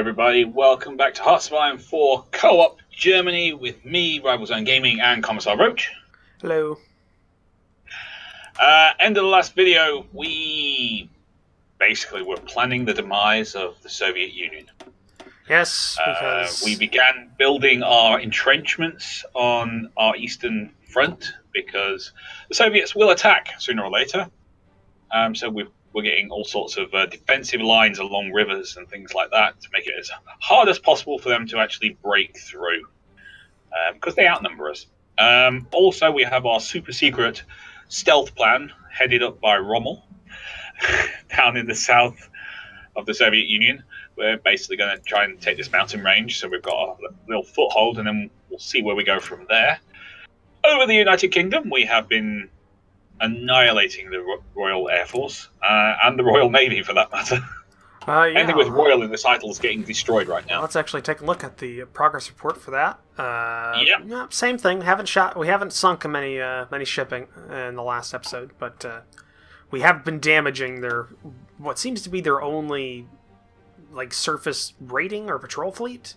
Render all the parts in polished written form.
everybody, welcome back to Hearts of Iron 4 Co-op Germany with me, Rival Zone Gaming, and Commissar Roach. Hello. End of the last video, we basically were planning the demise of the Soviet Union. Yes, because... we began building our entrenchments on our eastern front because the Soviets will attack sooner or later. So we're getting all sorts of defensive lines along rivers and things like that to make it as hard as possible for them to actually break through, because they outnumber us. Also, we have our super secret stealth plan headed up by Rommel down in the south of the Soviet Union. We're basically going to try and take this mountain range, so we've got a little foothold, and then we'll see where we go from there. Over the United Kingdom, we have been annihilating the Royal Air Force and the Royal Navy, for that matter. Yeah. Anything with Royal in the title is getting destroyed right now. Let's actually take a look at the progress report for that. Yep. Yeah, same thing. We haven't sunk many shipping in the last episode, but we have been damaging what seems to be their only surface raiding or patrol fleet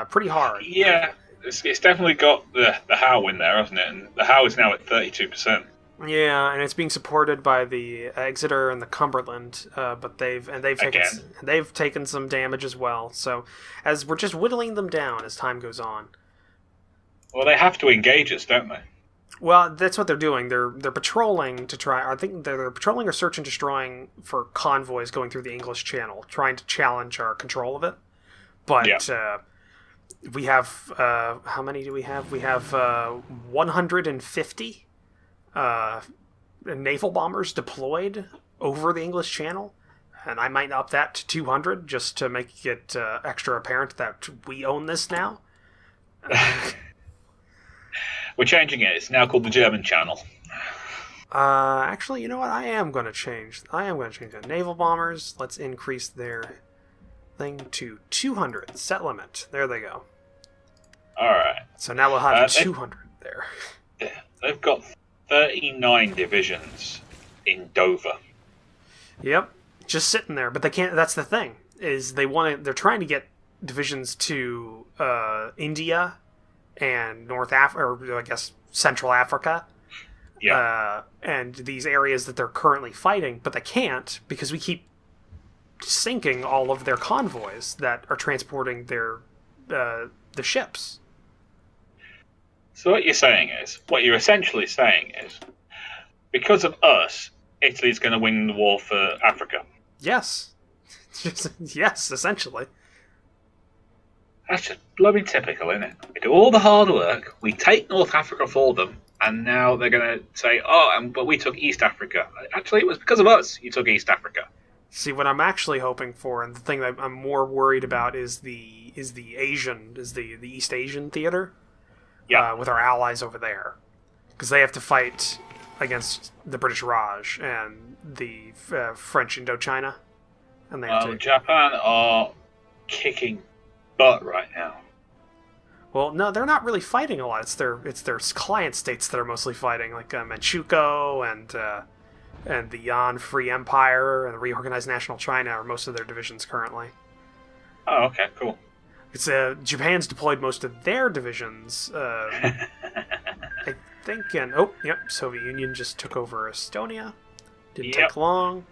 pretty hard. Yeah, it's definitely got the Howe in there, hasn't it? And the Howe is now at 32%. Yeah, and it's being supported by the Exeter and the Cumberland, but they've taken some damage as well. So, as we're just whittling them down as time goes on. Well, they have to engage us, don't they? Well, that's what they're doing. They're patrolling to try. I think they're patrolling or search and destroying for convoys going through the English Channel, trying to challenge our control of it. But we have how many do we have? We have 150. Naval bombers deployed over the English Channel, and I might up that to 200 just to make it extra apparent that we own this now. We're changing it. It's now called the German Channel. Actually, you know what? I am going to change it. Naval bombers, let's increase their thing to 200. Set limit. There they go. Alright. So now we'll have 200 there. They've got 39 divisions in Dover. Yep, just sitting there. But they can't. That's the thing, is they're trying to get divisions to India and North Africa, or I guess Central Africa. Yeah. And these areas that they're currently fighting, but they can't because we keep sinking all of their convoys that are transporting the ships. So what you're essentially saying is, because of us, Italy's going to win the war for Africa. Yes. Yes, essentially. That's just bloody typical, isn't it? We do all the hard work, we take North Africa for them, and now they're going to say, but we took East Africa. Actually, it was because of us you took East Africa. See, what I'm actually hoping for, and the thing that I'm more worried about, is the East Asian theater. Yeah. With our allies over there, because they have to fight against the British Raj and the French Indochina, and they have to... Japan are kicking butt right now. Well, no, they're not really fighting a lot. It's their client states that are mostly fighting, like Manchukuo and the Yan Free Empire and the Reorganized National China are most of their divisions currently. Oh, okay, cool. It's Japan's deployed most of their divisions. I think, Soviet Union just took over Estonia. Didn't take long.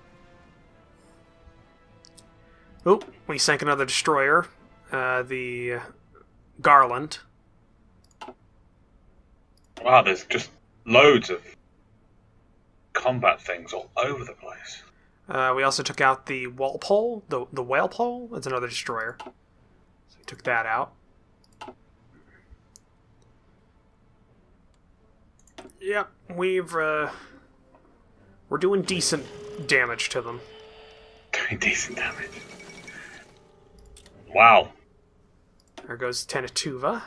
Oh, we sank another destroyer, the Garland. Wow, there's just loads of combat things all over the place. We also took out the Walpole, the Whalepole. That's another destroyer. Took that out. Yep, we're doing decent damage to them. Doing decent damage. Wow. There goes Tenatuva.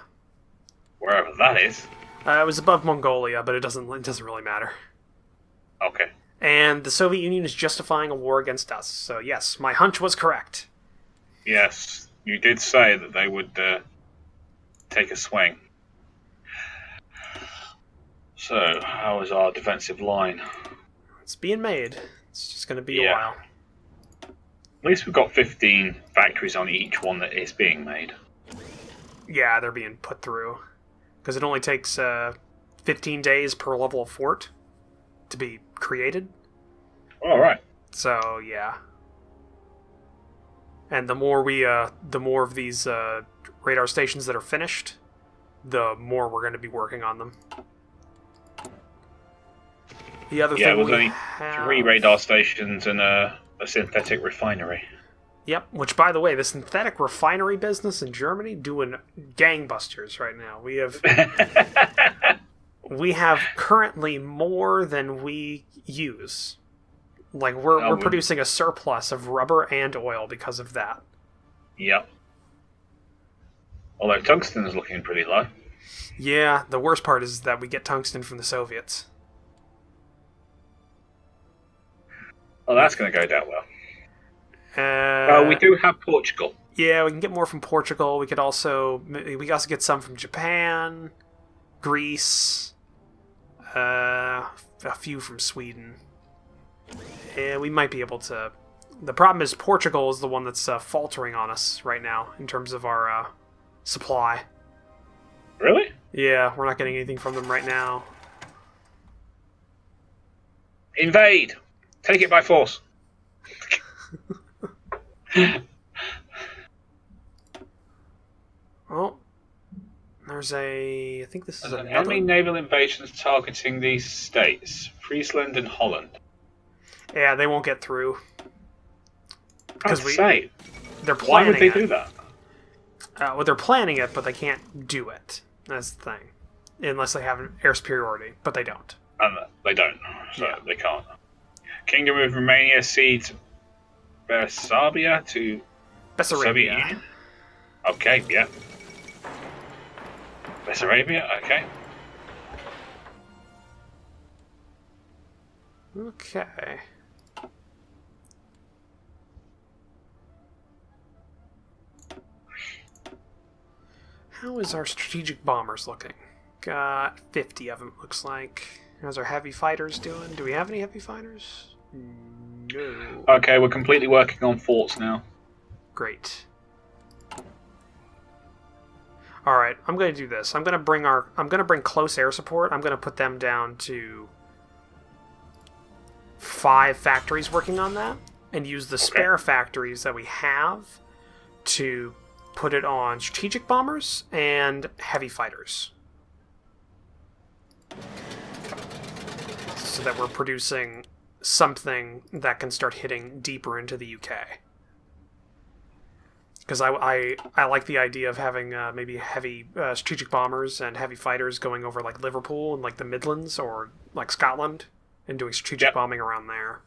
Wherever that is. It was above Mongolia, but it doesn't really matter. Okay. And the Soviet Union is justifying a war against us. So yes, my hunch was correct. Yes. You did say that they would take a swing. So, how is our defensive line? It's being made. It's just going to be a while. At least we've got 15 factories on each one that is being made. Yeah, they're being put through. Because it only takes 15 days per level of fort to be created. All right. So, yeah. And the more of these radar stations that are finished, the more we're going to be working on them. The other thing there's we only have... 3 radar stations and a synthetic refinery. Yep, which, by the way, the synthetic refinery business in Germany doing gangbusters right now. We have currently more than we use. Like, we're producing a surplus of rubber and oil because of that. Yep. Although tungsten is looking pretty low. Yeah, the worst part is that we get tungsten from the Soviets. Oh, that's going to go down well. We do have Portugal. Yeah, we can get more from Portugal. We can also get some from Japan, Greece, a few from Sweden. Yeah, we might be able to. The problem is Portugal is the one that's faltering on us right now in terms of our supply. Really? Yeah, we're not getting anything from them right now. Invade! Take it by force. Oh, there's I think this is another... Enemy naval invasions targeting these states, Friesland and Holland. Yeah, they won't get through. Because they're planning why would they do that? Well, they're planning it, but they can't do it. That's the thing. Unless they have an air superiority, but they don't. They don't, so they can't. Kingdom of Romania cedes Bessarabia to Soviet Union. Okay, yeah. Bessarabia, okay. Okay. How is our strategic bombers looking? Got 50 of them, looks like. How's our heavy fighters doing? Do we have any heavy fighters? No. Okay, we're completely working on forts now. Great. Alright, I'm gonna do this. I'm gonna bring close air support. I'm gonna put them down to 5 factories working on that, and use the spare factories that we have to put it on strategic bombers and heavy fighters. So that we're producing something that can start hitting deeper into the UK. Because I like the idea of having maybe heavy strategic bombers and heavy fighters going over like Liverpool and like the Midlands or like Scotland and doing strategic bombing around there.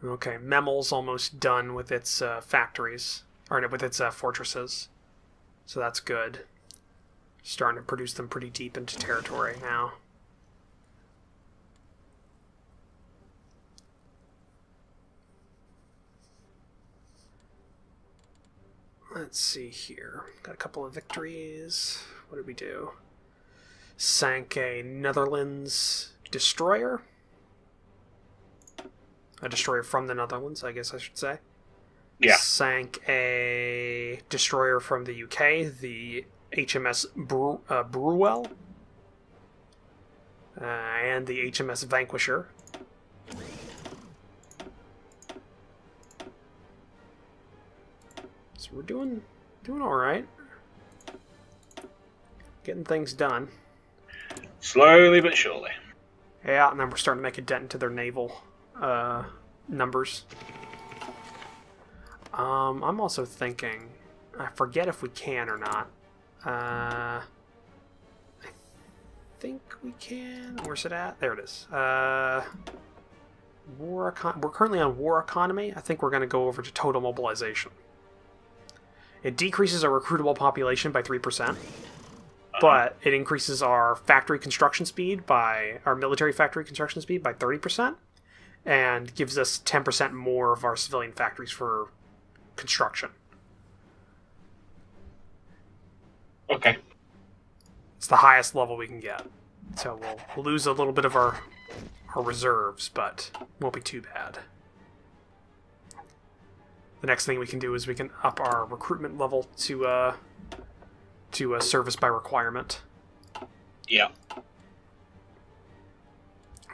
Okay, Memel's almost done with its factories, or with its fortresses, so that's good. Starting to produce them pretty deep into territory now. Let's see here. Got a couple of victories. What did we do? Sank a Netherlands destroyer. A destroyer from the Netherlands, I guess I should say. Yeah. Sank a destroyer from the UK, the HMS Brewell. And the HMS Vanquisher. So we're doing all right. Getting things done. Slowly but surely. Yeah, and then we're starting to make a dent into their naval numbers. I'm also thinking, I forget if we can or not. I think we can. Where's it at? There it is. We're currently on war economy. I think we're going to go over to total mobilization. It decreases our recruitable population by 3%, but it increases our factory construction speed our military factory construction speed by 30%, and gives us 10% more of our civilian factories for construction. Okay. It's the highest level we can get. So we'll lose a little bit of our reserves, but won't be too bad. The next thing we can do is we can up our recruitment level to service by requirement. Yeah.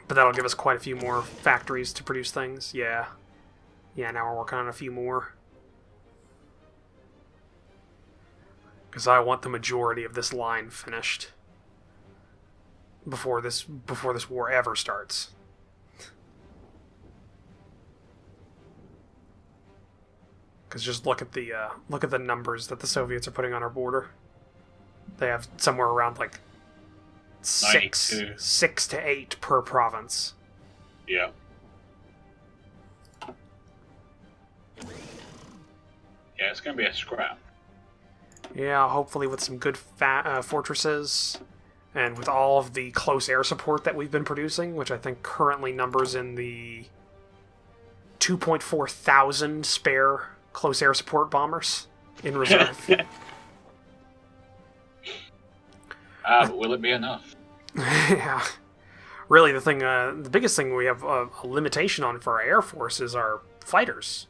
But that'll give us quite a few more factories to produce things. Yeah. Yeah, now we're working on a few more. Because I want the majority of this line finished before this war ever starts. Because just look at the numbers that the Soviets are putting on our border. They have somewhere around like 6 to 8 per province. Yeah. Yeah, it's going to be a scrap. Yeah, hopefully with some good fortresses, and with all of the close air support that we've been producing, which I think currently numbers in the 2.4 thousand spare close air support bombers in reserve. But will it be enough? Yeah. Really, the biggest thing we have a limitation on for our Air Force is our fighters.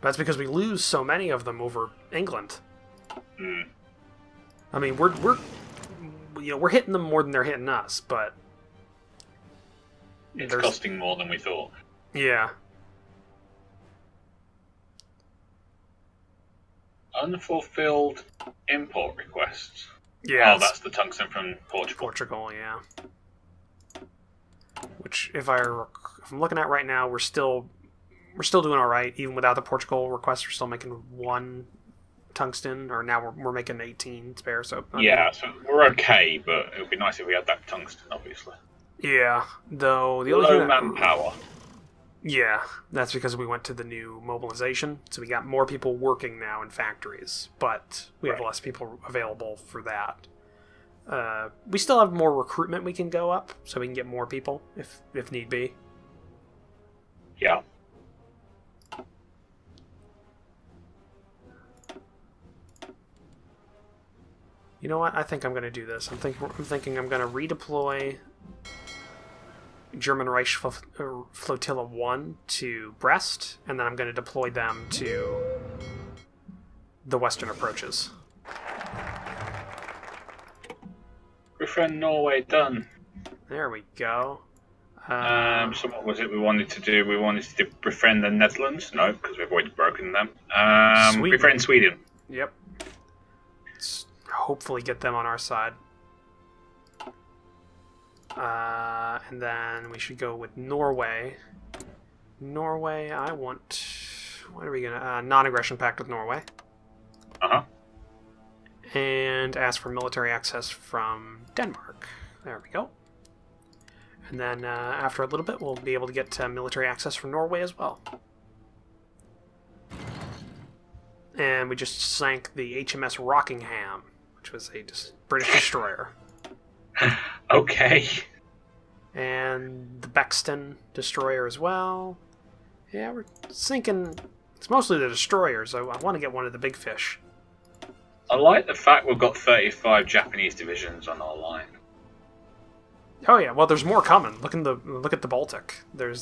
That's because we lose so many of them over England. Mm. I mean, we're hitting them more than they're hitting us, but it's costing more than we thought. Yeah. Unfulfilled import requests. Yeah. Oh, that's the tungsten from Portugal. Portugal, yeah. Which, if I'm looking at right now, we're still doing all right, even without the Portugal request. We're still making 1 tungsten, or now we're making 18 spare. So so we're okay, but it would be nice if we had that tungsten, obviously. Yeah, though the low manpower. Yeah, that's because we went to the new mobilization, so we got more people working now in factories, but we have less people available for that. We still have more recruitment we can go up, so we can get more people if need be. Yeah. You know what? I think I'm going to do this. I'm thinking I'm going to redeploy German Reich Flotilla 1 to Brest, and then I'm going to deploy them to the western approaches. Befriend Norway done. There we go. So what was it we wanted to do? We wanted to befriend the Netherlands? No, because we've already broken them. Befriend Sweden. Yep. Let's hopefully get them on our side. And then we should go with Norway. Norway, I want... What are we gonna... non-aggression pact with Norway. Uh-huh. And ask for military access from Denmark. There we go. And then after a little bit, we'll be able to get military access from Norway as well. And we just sank the HMS Rockingham, which was a British destroyer. Okay. And the Bexton destroyer as well. Yeah, we're sinking... It's mostly the destroyers. I want to get one of the big fish. I like the fact we've got 35 Japanese divisions on our line. Oh yeah, well there's more coming. Look at the Baltic. They're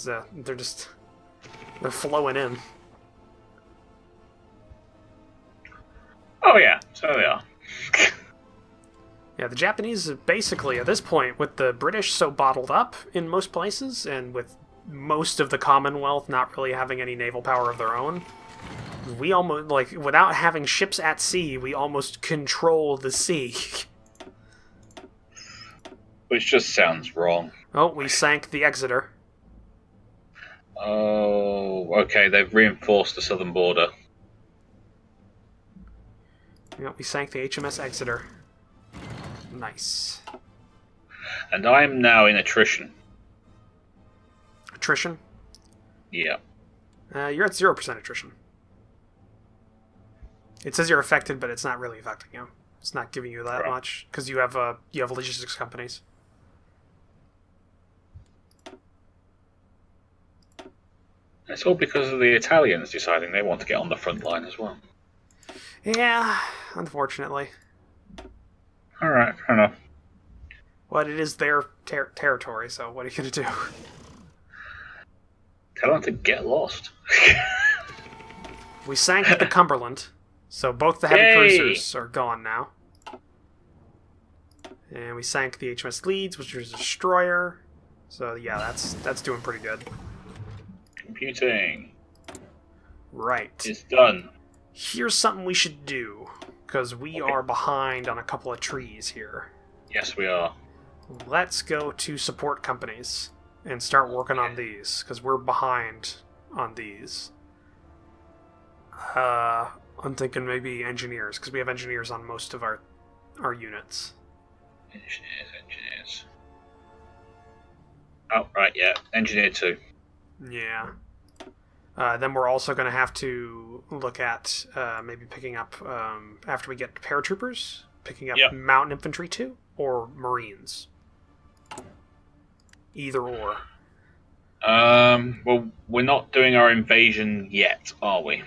flowing in. Oh yeah, so they are. Yeah, the Japanese basically at this point, with the British so bottled up in most places, and with most of the Commonwealth not really having any naval power of their own, we almost, like, without having ships at sea, we almost control the sea. Which just sounds wrong. Oh, we sank the Exeter. Oh, okay, they've reinforced the southern border. Yeah, we sank the HMS Exeter. Nice. And I am now in attrition. Attrition? Yeah. You're at 0% attrition. It says you're affected, but it's not really affecting you. It's not giving you that much because you have logistics companies. It's all because of the Italians deciding they want to get on the front line as well. Yeah, unfortunately. Alright, fair enough. Well, it is their territory, so what are you going to do? Tell them to get lost. We sank the Cumberland, so both the heavy cruisers are gone now. And we sank the HMS Leeds, which is a destroyer. So yeah, that's doing pretty good. Computing. Right. It's done. Here's something we should do, because we are behind on a couple of trees here. Yes, we are. Let's go to support companies and start working on these, because we're behind on these. I'm thinking maybe engineers, because we have engineers on most of our units. Engineers. Oh, right, yeah. Engineer 2. Yeah. Then we're also going to have to look at maybe picking up, after we get paratroopers, picking up mountain infantry 2 or marines. Either or. Well, we're not doing our invasion yet, are we?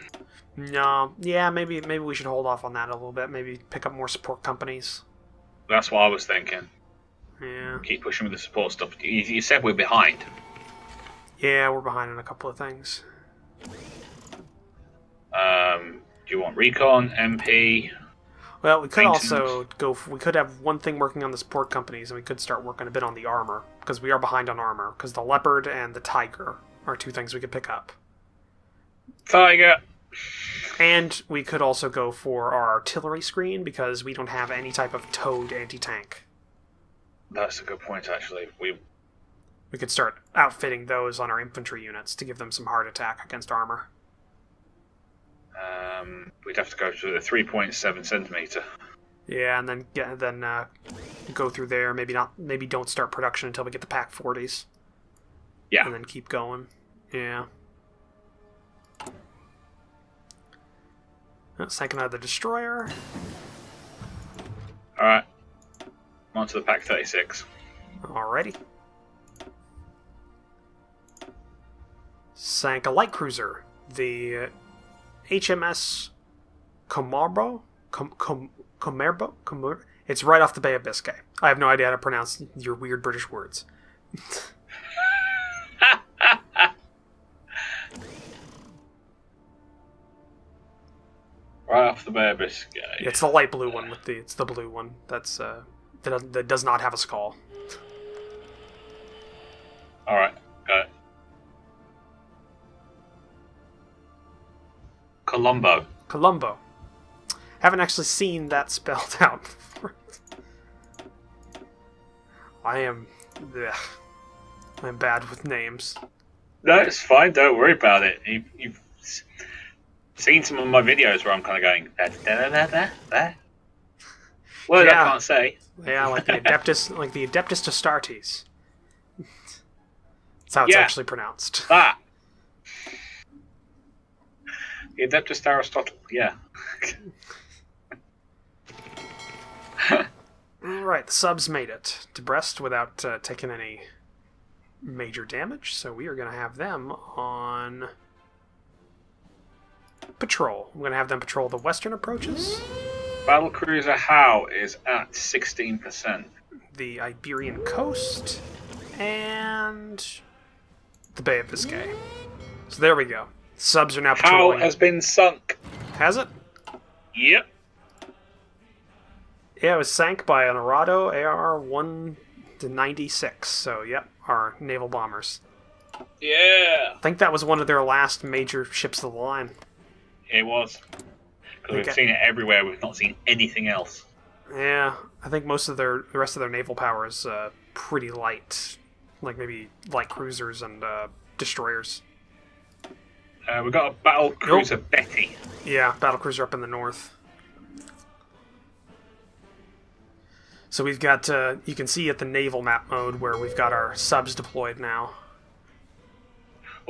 No. Yeah, maybe we should hold off on that a little bit. Maybe pick up more support companies. That's what I was thinking. Yeah. Keep pushing with the support stuff. You said we're behind. Yeah, we're behind on a couple of things. Do you want recon, MP? Well, we could also go. We could have one thing working on the support companies, and we could start working a bit on the armor, because we are behind on armor. Because the Leopard and the Tiger are two things we could pick up. Tiger. And we could also go for our artillery screen, because we don't have any type of towed anti-tank. That's a good point, actually. We could start outfitting those on our infantry units to give them some hard attack against armor. We'd have to go to the 3.7 centimeter. Yeah, and then go through there. Maybe don't start production until we get the Pack 40s. Yeah, and then keep going. Yeah. Sank another destroyer. All right. On to the Pack 36. Alrighty. Sank a light cruiser, the HMS Comarbo. Comarbo. It's right off the Bay of Biscay. I have no idea how to pronounce your weird British words. Right off the Bay of Biscay. It's the light blue one it's the blue one that's that does not have a skull. All right, got it. Colombo. Haven't actually seen that spelled out before. I'm bad with names. No, it's fine. Don't worry about it. You've seen some of my videos where I'm kind of going that. Well, I can't say. Yeah, like the Adeptus Astartes. That's how it's actually pronounced. That. The Adeptus Aristotle. Yeah. Alright, the subs made it to Brest without taking any major damage, so we are going to have them on patrol. I'm going to have them patrol the western approaches. Battlecruiser Howe is at 16%. The Iberian coast, and the Bay of Biscay. So there we go. Subs are now patrolling. Howe has been sunk. Has it? Yep. Yeah, it was sank by an Arado AR-196. So, yep, our naval bombers. Yeah. I think that was one of their last major ships of the line. It was. Because we've seen it everywhere. We've not seen anything else. Yeah, I think the rest of their naval power is pretty light. Like maybe light cruisers and destroyers. We've got a battle cruiser Betty. Yeah, battle cruiser up in the north. So we've got, you can see at the naval map mode where we've got our subs deployed now.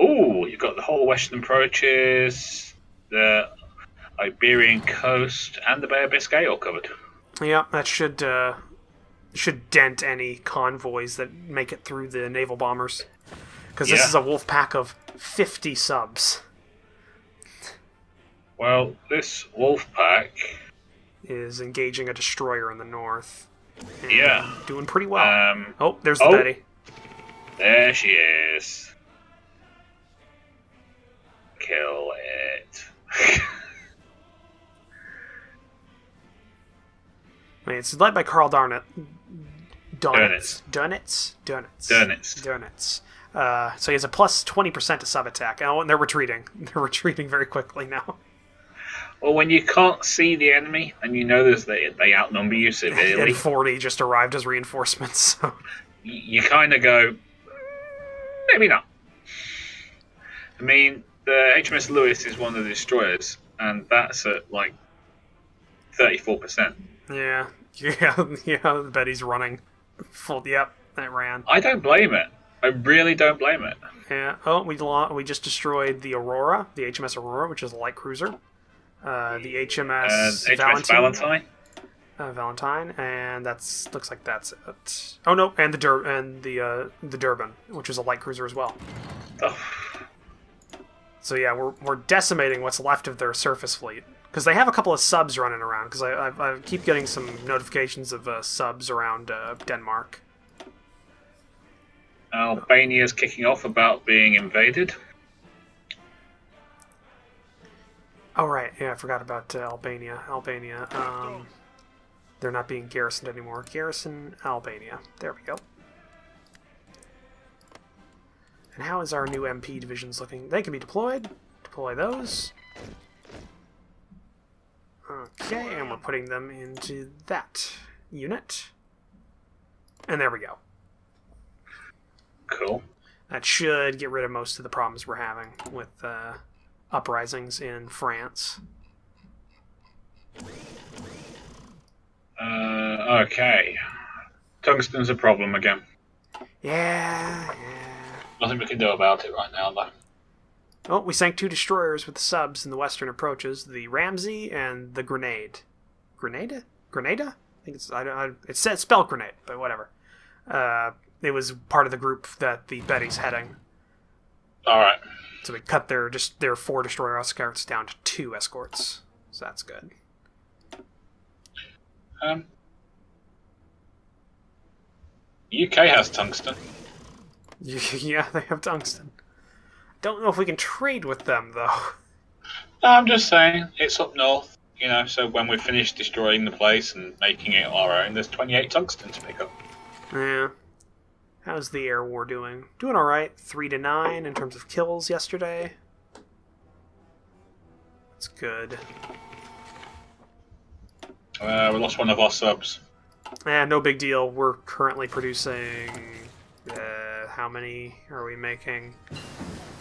Ooh, you've got the whole western approaches, the Iberian coast, and the Bay of Biscay all covered. Yeah, that should dent any convoys that make it through the naval bombers. Because this is a wolf pack of 50 subs. Well, this wolf pack is engaging a destroyer in the north. And Yeah. doing pretty well. Oh, there's the oh. Betty. There she is. Kill it. I mean, it's led by Carl Darnett. Dönitz. So he has a plus 20% to sub attack. Oh, and they're retreating. They're retreating very quickly now. Well, when you can't see the enemy and you know they outnumber you severely, And 40 just arrived as reinforcements. So. You kind of go, maybe not. I mean, the HMS Lewis is one of the destroyers, and that's at like 34%. Yeah. The Betty's running full. Yep, that ran. I don't blame it. I really don't blame it. Yeah. Oh, we just destroyed the Aurora, the HMS Aurora, which is a light cruiser. The HMS Valentine, and looks like that's it. Oh no, and the Durban, which is a light cruiser as well. Oh. So yeah, we're decimating what's left of their surface fleet because they have a couple of subs running around. Because I keep getting some notifications of subs around Denmark. Albania's kicking off about being invaded. Oh right, yeah, I forgot about Albania. They're not being garrisoned anymore. Garrison Albania. There we go. And how is our new MP divisions looking? They can be deployed. Deploy those. Okay, and we're putting them into that unit. And there we go. Cool. That should get rid of most of the problems we're having with uprisings in France. Okay. Tungsten's a problem again. Yeah. Nothing we can do about it right now, though. Oh, we sank 2 destroyers with subs in the western approaches, the Ramsey and the Grenade. Grenada? I think it's spelled Grenade, but whatever. It was part of the group that the Betty's heading. Alright. So we cut their 4 destroyer escorts down to 2 escorts. So that's good. UK has tungsten. Yeah, they have tungsten. Don't know if we can trade with them, though. No, I'm just saying, it's up north, so when we finish destroying the place and making it our own, there's 28 tungsten to pick up. Yeah. How's the air war doing? Doing alright. 3-9 in terms of kills yesterday. That's good. We lost one of our subs. No big deal. We're currently producing... how many are we making?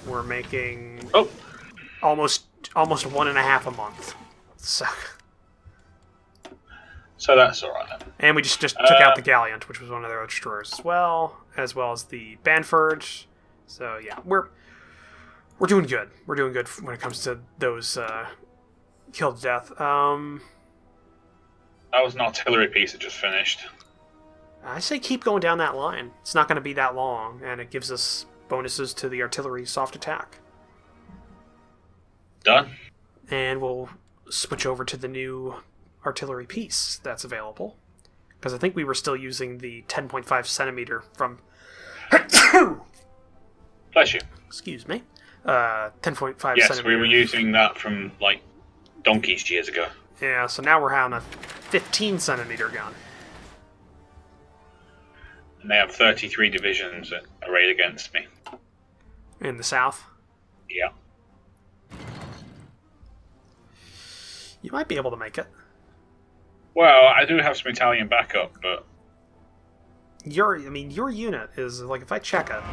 We're making... Oh! Almost 1.5 a month. So that's alright then. And we just took out the Gallant, which was one of their destroyers as well as the Banford. So yeah, we're doing good. We're doing good when it comes to those killed to death. That was an artillery piece that just finished. I say keep going down that line. It's not going to be that long, and it gives us bonuses to the artillery soft attack. Done. And we'll switch over to the new artillery piece that's available. Because I think we were still using the 10.5 centimeter from... Bless you. Excuse me. 10.5 centimeter. Yes, we were using that from, donkeys years ago. Yeah, so now we're having a 15 centimeter gun. And they have 33 divisions arrayed against me. In the south? Yeah. You might be able to make it. Well, I do have some Italian backup, but... Your unit is, if I check it,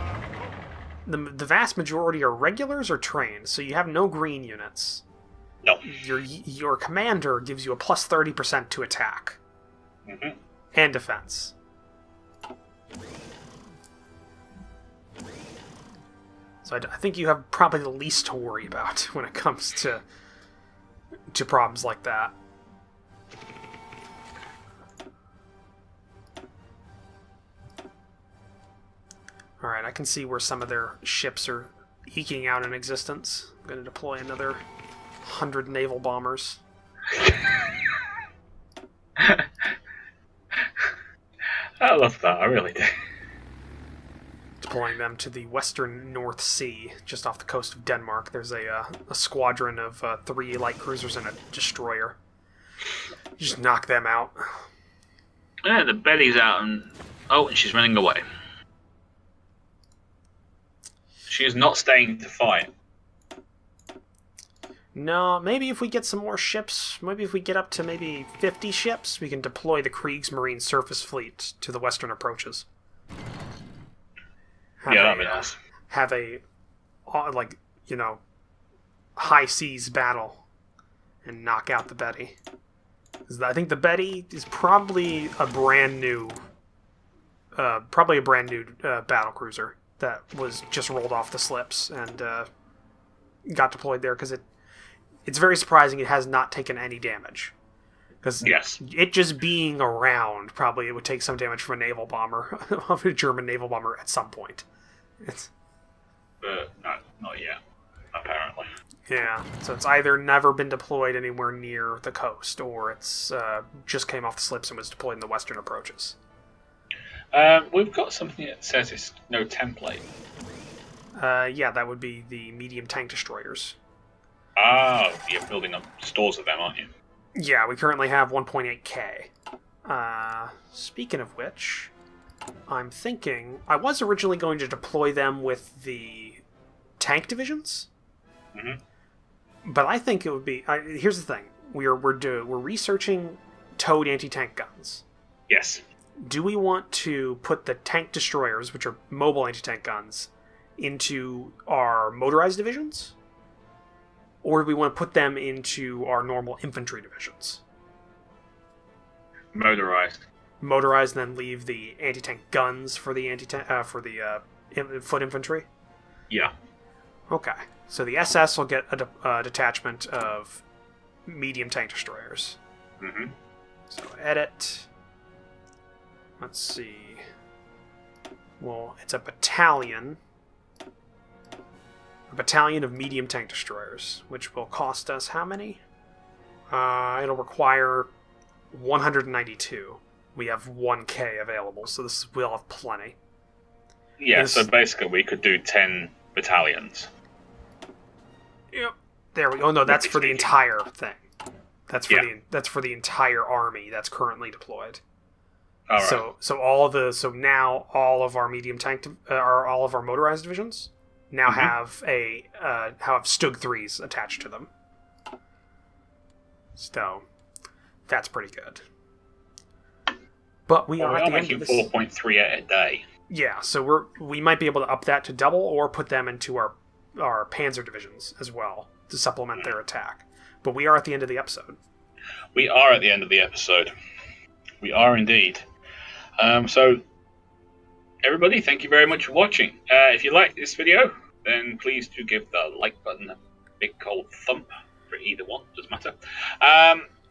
the vast majority are regulars or trained, so you have no green units. No. Your commander gives you a plus 30% to attack. Mm-hmm. And defense. So I think you have probably the least to worry about when it comes to problems like that. Alright, I can see where some of their ships are eking out in existence. I'm going to deploy another 100 naval bombers. I love that. I really do. Deploying them to the western North Sea, just off the coast of Denmark. There's a squadron of 3 light cruisers and a destroyer. Just knock them out. Yeah, the Betty's out and she's running away. She is not staying to fight. No, maybe if we get some more ships, maybe if we get up to maybe 50 ships, we can deploy the Kriegsmarine surface fleet to the western approaches. That'd be nice. Have a, high seas battle and knock out the Betty. I think the Betty is probably a brand new battle cruiser that was just rolled off the slips and got deployed there because it's very surprising it has not taken any damage. Because it just being around, probably it would take some damage from a naval bomber, of a German naval bomber at some point. Not yet, apparently. Yeah, so it's either never been deployed anywhere near the coast, or it's just came off the slips and was deployed in the western approaches. We've got something that says it's no template. Yeah, that would be the medium tank destroyers. Ah, you're building up stores of them, aren't you? Yeah, we currently have 1.8k. Speaking of which, I'm thinking I was originally going to deploy them with the tank divisions, but I think it would be. Here's the thing: we're researching towed anti-tank guns. Yes. Do we want to put the tank destroyers, which are mobile anti-tank guns, into our motorized divisions? Or do we want to put them into our normal infantry divisions? Motorized. Motorized, and then leave the anti-tank guns for the foot infantry? Yeah. Okay. So the SS will get a detachment of medium tank destroyers. Mm-hmm. So edit. Let's see. Well, it's a battalion. A battalion of medium tank destroyers, which will cost us how many? It'll require 192. We have 1k available, so we'll have plenty. Yeah, so basically we could do 10 battalions. Yep. There we go. Oh, no, that's for the entire thing. That's for the entire army that's currently deployed. All right. So now all of our medium tank all of our motorized divisions now have Stug 3s attached to them. So that's pretty good. But we are at the end of this. 4.3 a day. Yeah, so we might be able to up that to double or put them into our panzer divisions as well to supplement their attack. But we are at the end of the episode. We are at the end of the episode. We are indeed. So, everybody, thank you very much for watching. If you liked this video, then please do give the like button a big cold thump for either one, doesn't matter.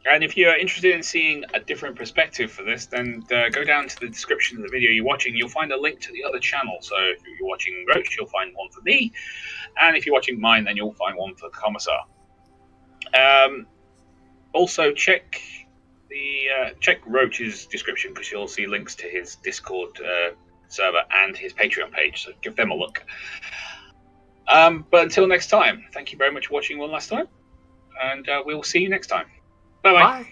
And if you're interested in seeing a different perspective for this, then go down to the description of the video you're watching. You'll find a link to the other channel. So if you're watching Roach, you'll find one for me. And if you're watching mine, then you'll find one for Commissar. Also, check Roach's description, because you'll see links to his Discord server and his Patreon page. So give them a look. But until next time, thank you very much for watching one last time. And we'll see you next time. Bye-bye. Bye.